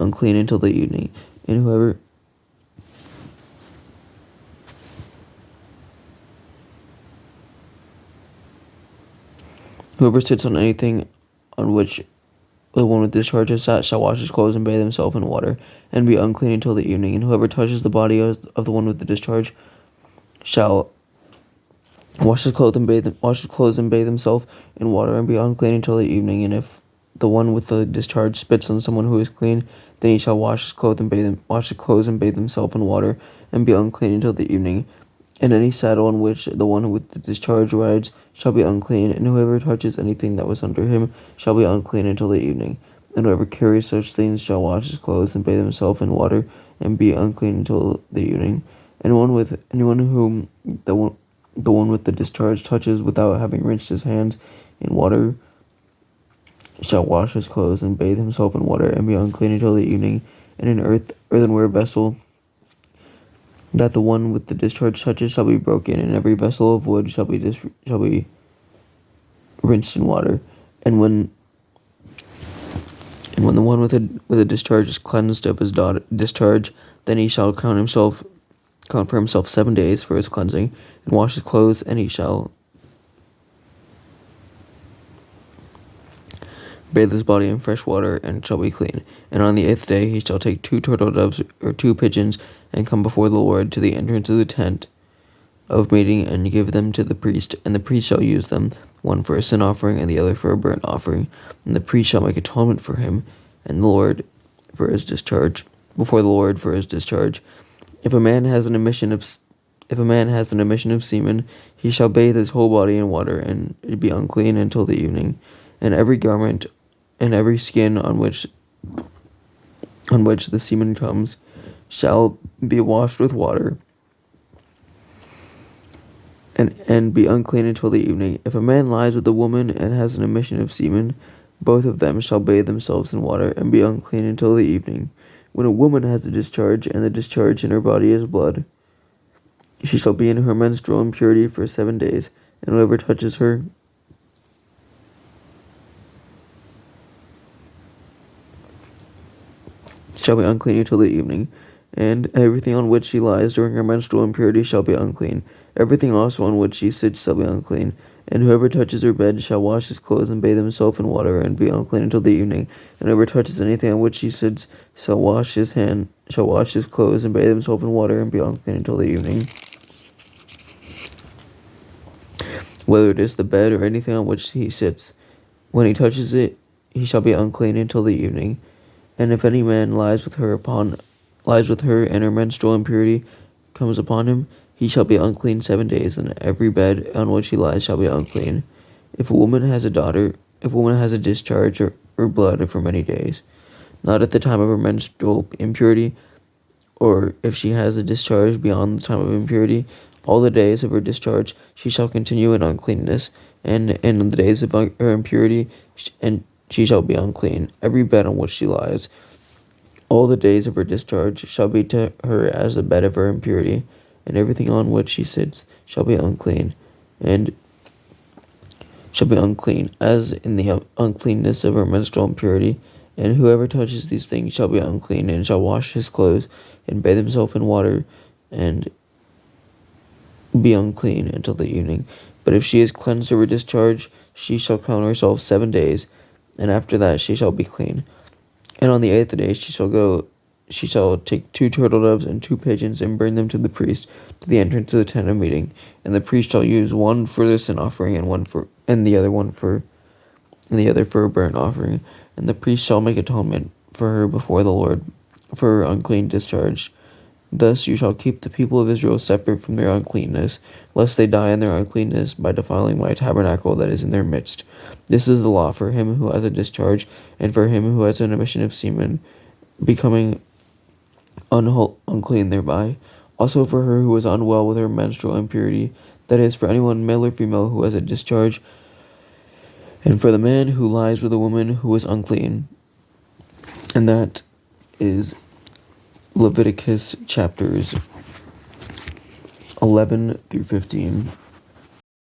unclean until the evening, and whoever sits on anything on which the one with discharge has sat shall wash his clothes and bathe himself in water, and be unclean until the evening. And whoever touches the body of the one with the discharge shall wash his clothes and bathe himself in water, and be unclean until the evening. And if the one with the discharge spits on someone who is clean, then he shall wash his clothes and bathe himself in water, and be unclean until the evening. And any saddle on which the one with the discharge rides shall be unclean, and whoever touches anything that was under him shall be unclean until the evening. And whoever carries such things shall wash his clothes and bathe himself in water, and be unclean until the evening. Anyone whom the one with the discharge touches without having rinsed his hands in water shall wash his clothes and bathe himself in water, and be unclean until the evening. And an earthenware vessel that the one with the discharge touches shall be broken, and every vessel of wood shall be rinsed in water. And when the one with a discharge is cleansed of his discharge, then he shall count for himself 7 days for his cleansing, and wash his clothes, and he shall bathe his body in fresh water, and shall be clean. And on the 8th day he shall take 2 turtle doves or 2 pigeons, and come before the Lord to the entrance of the tent of meeting, and give them to the priest. And the priest shall use them, one for a sin offering, and the other for a burnt offering. And the priest shall make atonement for him, and the Lord for his discharge, before the Lord for his discharge. If a man has an emission of semen, he shall bathe his whole body in water, and be unclean until the evening. And every garment and every skin on which the semen comes shall be washed with water, and be unclean until the evening. If a man lies with a woman and has an emission of semen, both of them shall bathe themselves in water, and be unclean until the evening. When a woman has a discharge, and the discharge in her body is blood, she shall be in her menstrual impurity for 7 days, and whoever touches her shall be unclean until the evening. And everything on which she lies during her menstrual impurity shall be unclean. Everything also on which she sits shall be unclean. And whoever touches her bed shall wash his clothes and bathe himself in water, and be unclean until the evening. And whoever touches anything on which she sits shall wash his clothes and bathe himself in water, and be unclean until the evening. Whether it is the bed or anything on which he sits, when he touches it, he shall be unclean until the evening. And if any man lies with her, and her menstrual impurity comes upon him, he shall be unclean 7 days, and every bed on which he lies shall be unclean. If a woman has a discharge or blood for many days, not at the time of her menstrual impurity, or if she has a discharge beyond the time of impurity, all the days of her discharge she shall continue in uncleanness, and in the days of her impurity, and she shall be unclean. Every bed on which she lies, all the days of her discharge, shall be to her as the bed of her impurity, and everything on which she sits shall be unclean, and shall be unclean, as in the uncleanness of her menstrual impurity. And whoever touches these things shall be unclean, and shall wash his clothes, and bathe himself in water, and be unclean until the evening. But if she is cleansed of her discharge, she shall count herself 7 days, and after that she shall be clean. And on the 8th day she shall take 2 turtle doves and 2 pigeons, and bring them to the priest to the entrance of the tent of meeting. And the priest shall use one for the sin offering, and the other for a burnt offering. And the priest shall make atonement for her before the Lord for her unclean discharge. Thus you shall keep the people of Israel separate from their uncleanness, lest they die in their uncleanness by defiling my tabernacle that is in their midst. This is the law for him who has a discharge, and for him who has an emission of semen, becoming unclean thereby. Also for her who is unwell with her menstrual impurity, that is, for anyone male or female who has a discharge, and for the man who lies with a woman who is unclean. And that is Leviticus chapters 11 through 15.